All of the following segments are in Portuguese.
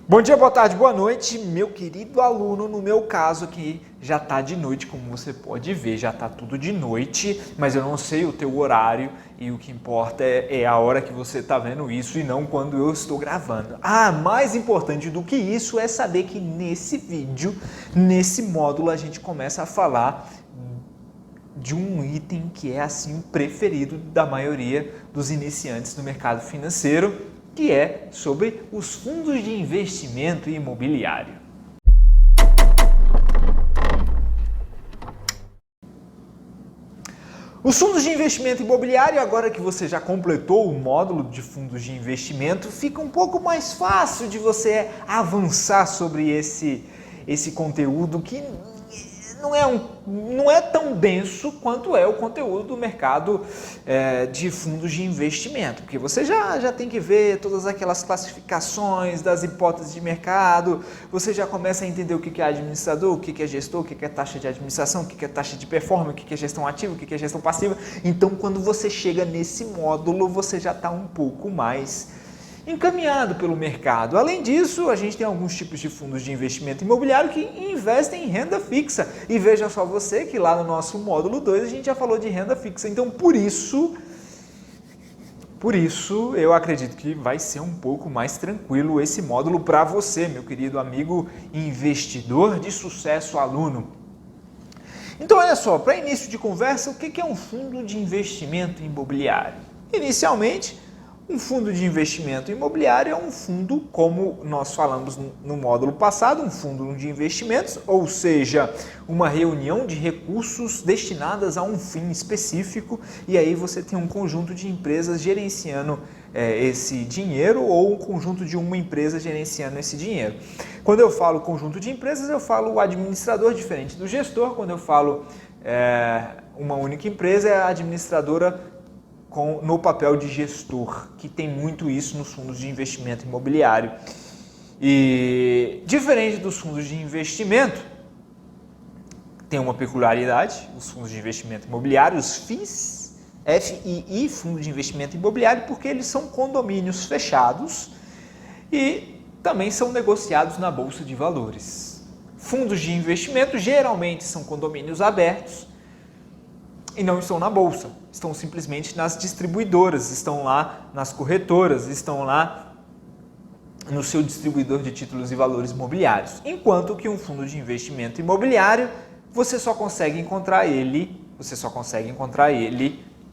Bom dia, boa tarde, boa noite, meu querido aluno. No meu caso aqui já está de noite, como você pode ver, já está tudo de noite, mas eu não sei o teu horário e o que importa é a hora que você está vendo isso e não quando eu estou gravando. Mais importante do que isso é saber que nesse vídeo, nesse módulo, a gente começa a falar de um item que é assim o preferido da maioria dos iniciantes no mercado financeiro, que é sobre os fundos de investimento imobiliário. Os fundos de investimento imobiliário, agora que você já completou o módulo de fundos de investimento, fica um pouco mais fácil de você avançar sobre esse conteúdo que não é tão denso quanto é o conteúdo do mercado de fundos de investimento, porque você já tem que ver todas aquelas classificações das hipóteses de mercado, você já começa a entender o que é administrador, o que é gestor, o que é taxa de administração, o que é taxa de performance, o que é gestão ativa, o que é gestão passiva. Então, quando você chega nesse módulo, você já está um pouco mais encaminhado pelo mercado. Além disso, a gente tem alguns tipos de fundos de investimento imobiliário que investem em renda fixa. E veja só você que lá no nosso módulo 2 a gente já falou de renda fixa. Então, por isso, eu acredito que vai ser um pouco mais tranquilo esse módulo para você, meu querido amigo investidor de sucesso aluno. Então, olha só, para início de conversa, o que é um fundo de investimento imobiliário? Inicialmente, um fundo de investimento imobiliário é um fundo, como nós falamos no módulo passado, um fundo de investimentos, ou seja, uma reunião de recursos destinadas a um fim específico, e aí você tem um conjunto de empresas gerenciando esse dinheiro ou um conjunto de uma empresa gerenciando esse dinheiro. Quando eu falo conjunto de empresas, eu falo o administrador diferente do gestor. Quando eu falo uma única empresa, é a administradora no papel de gestor, que tem muito isso nos fundos de investimento imobiliário. E diferente dos fundos de investimento, tem uma peculiaridade, os fundos de investimento imobiliário, os FIIs, FII, Fundo de Investimento Imobiliário, porque eles são condomínios fechados e também são negociados na Bolsa de Valores. Fundos de investimento geralmente são condomínios abertos e não estão na bolsa, estão simplesmente nas distribuidoras, estão lá nas corretoras, estão lá no seu distribuidor de títulos e valores imobiliários. Enquanto que um fundo de investimento imobiliário, você só consegue encontrar ele,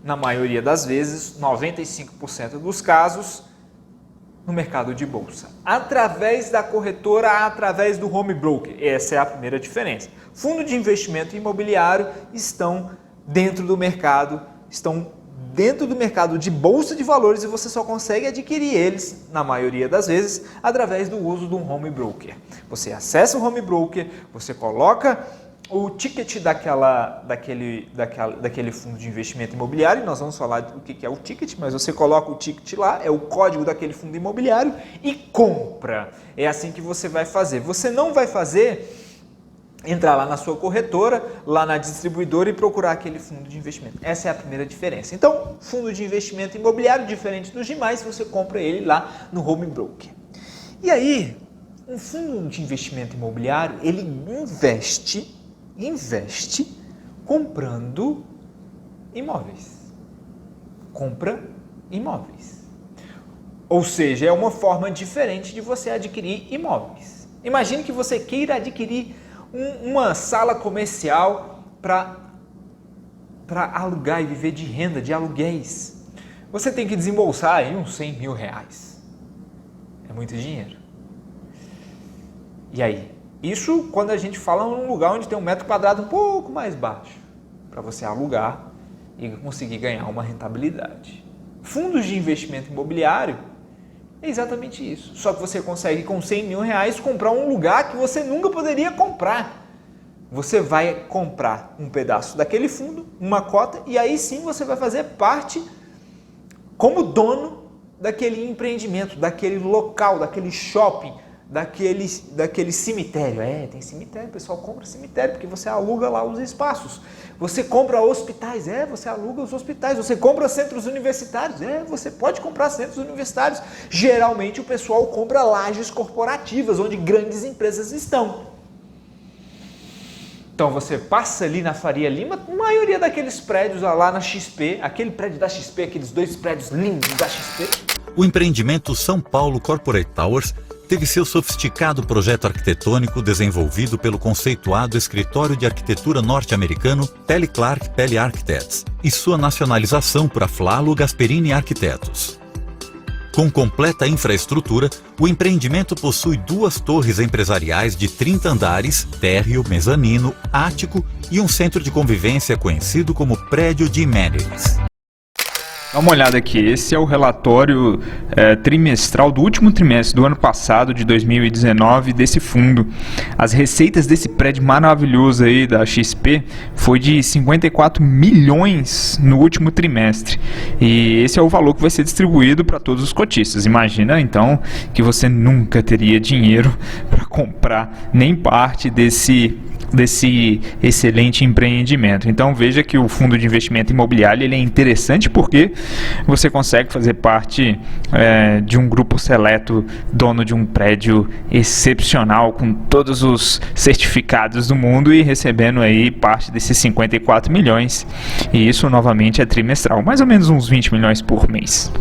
na maioria das vezes, 95% dos casos, no mercado de bolsa, através da corretora, através do home broker. Essa é a primeira diferença. Fundo de investimento imobiliário estão dentro do mercado de bolsa de valores e você só consegue adquirir eles, na maioria das vezes, através do uso de um home broker. Você acessa o home broker, você coloca o ticket daquele fundo de investimento imobiliário, nós vamos falar do que é o ticket, mas você coloca o ticket lá, é o código daquele fundo imobiliário e compra. É assim que você vai fazer. Você não vai entrar lá na sua corretora, lá na distribuidora e procurar aquele fundo de investimento. Essa é a primeira diferença. Então, fundo de investimento imobiliário, diferente dos demais, você compra ele lá no home broker. E aí, um fundo de investimento imobiliário, ele investe comprando imóveis. Compra imóveis. Ou seja, é uma forma diferente de você adquirir imóveis. Imagine que você queira adquirir uma sala comercial para alugar e viver de renda, de aluguéis. Você tem que desembolsar aí uns 100 mil reais. É muito dinheiro. E aí? Isso quando a gente fala num lugar onde tem um metro quadrado um pouco mais baixo, para você alugar e conseguir ganhar uma rentabilidade. Fundos de investimento imobiliário é exatamente isso. Só que você consegue com 100 mil reais comprar um lugar que você nunca poderia comprar. Você vai comprar um pedaço daquele fundo, uma cota, e aí sim você vai fazer parte como dono daquele empreendimento, daquele local, daquele shopping, daquele cemitério. Tem cemitério, o pessoal compra cemitério, porque você aluga lá os espaços. Você compra hospitais, você aluga os hospitais. Você compra centros universitários, você pode comprar centros universitários. Geralmente o pessoal compra lajes corporativas, onde grandes empresas estão. Então você passa ali na Faria Lima, a maioria daqueles prédios lá na XP, aquele prédio da XP, aqueles 2 prédios lindos da XP. O empreendimento São Paulo Corporate Towers teve seu sofisticado projeto arquitetônico desenvolvido pelo conceituado escritório de arquitetura norte-americano Pelli Clarke Pelli Architects e sua nacionalização por Aflalo Gasperini Arquitetos. Com completa infraestrutura, o empreendimento possui 2 torres empresariais de 30 andares, térreo, mezanino, ático e um centro de convivência conhecido como Prédio de Amenities. Dá uma olhada aqui, esse é o relatório trimestral do último trimestre do ano passado, de 2019, desse fundo. As receitas desse prédio maravilhoso aí da XP foi de 54 milhões no último trimestre. E esse é o valor que vai ser distribuído para todos os cotistas. Imagina então que você nunca teria dinheiro para comprar nem parte desse excelente empreendimento. Então veja que o fundo de investimento imobiliário ele é interessante porque você consegue fazer parte de um grupo seleto, dono de um prédio excepcional com todos os certificados do mundo e recebendo aí parte desses 54 milhões. E isso novamente é trimestral, mais ou menos uns 20 milhões por mês.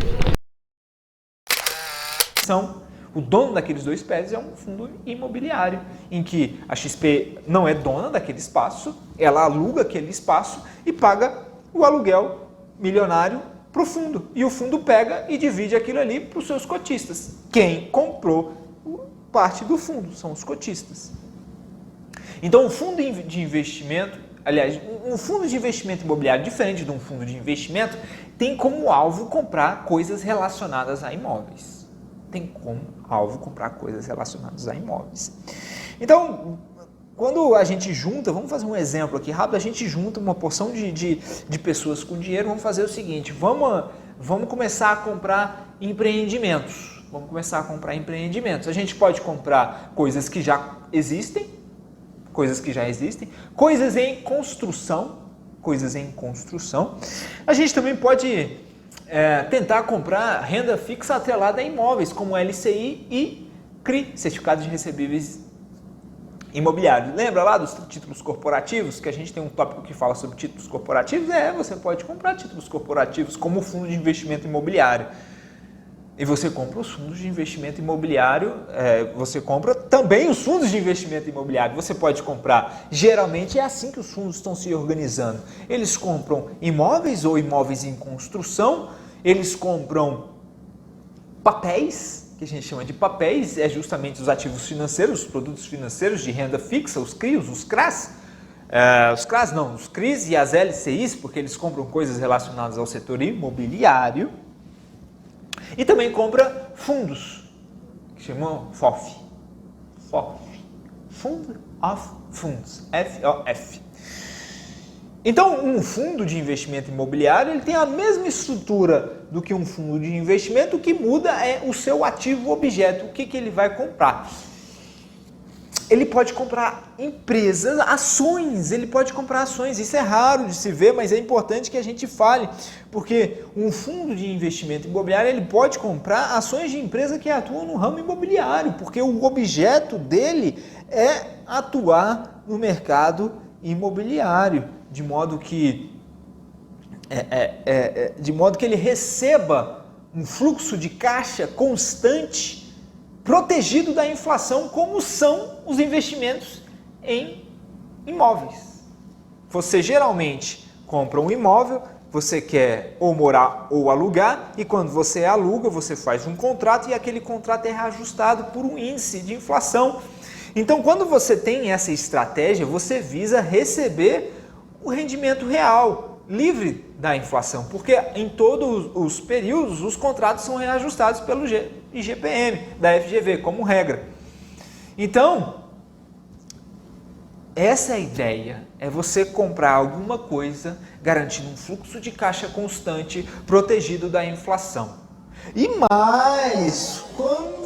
O dono daqueles 2 prédios é um fundo imobiliário, em que a XP não é dona daquele espaço, ela aluga aquele espaço e paga o aluguel milionário para o fundo. E o fundo pega e divide aquilo ali para os seus cotistas. Quem comprou parte do fundo são os cotistas. Então, um fundo de investimento, aliás, um fundo de investimento imobiliário diferente de um fundo de investimento, tem como alvo comprar coisas relacionadas a imóveis. Tem como alvo comprar coisas relacionadas a imóveis. Então, quando a gente junta, vamos fazer um exemplo aqui rápido, a gente junta uma porção de pessoas com dinheiro, vamos fazer o seguinte, vamos começar a comprar empreendimentos. A gente pode comprar coisas que já existem, coisas em construção. A gente também pode tentar comprar renda fixa atrelada a imóveis, como LCI e CRI, Certificados de Recebíveis Imobiliários. Lembra lá dos títulos corporativos, que a gente tem um tópico que fala sobre títulos corporativos? Você pode comprar títulos corporativos como fundo de investimento imobiliário. E você compra os fundos de investimento imobiliário, você compra também os fundos de investimento imobiliário. Você pode comprar, geralmente é assim que os fundos estão se organizando. Eles compram imóveis ou imóveis em construção, eles compram papéis, que a gente chama de papéis, é justamente os ativos financeiros, os produtos financeiros de renda fixa, os CRIs, os CRAs. Os CRIs e as LCIs, porque eles compram coisas relacionadas ao setor imobiliário. E também compra fundos, que chamam FOF. Fund of Funds, FOF. Então, um fundo de investimento imobiliário ele tem a mesma estrutura do que um fundo de investimento, o que muda é o seu ativo objeto, o que ele vai comprar. Ele pode comprar empresas, ações, isso é raro de se ver, mas é importante que a gente fale, porque um fundo de investimento imobiliário ele pode comprar ações de empresa que atuam no ramo imobiliário, porque o objeto dele é atuar no mercado imobiliário, de modo que ele receba um fluxo de caixa constante, protegido da inflação, como são os investimentos em imóveis. Você geralmente compra um imóvel, você quer ou morar ou alugar, e quando você aluga, você faz um contrato e aquele contrato é reajustado por um índice de inflação. Então, quando você tem essa estratégia, você visa receber o rendimento real, livre da inflação, porque em todos os períodos os contratos são reajustados pelo IGPM, da FGV, como regra. Então, essa é a ideia, é você comprar alguma coisa garantindo um fluxo de caixa constante, protegido da inflação. E mais, quando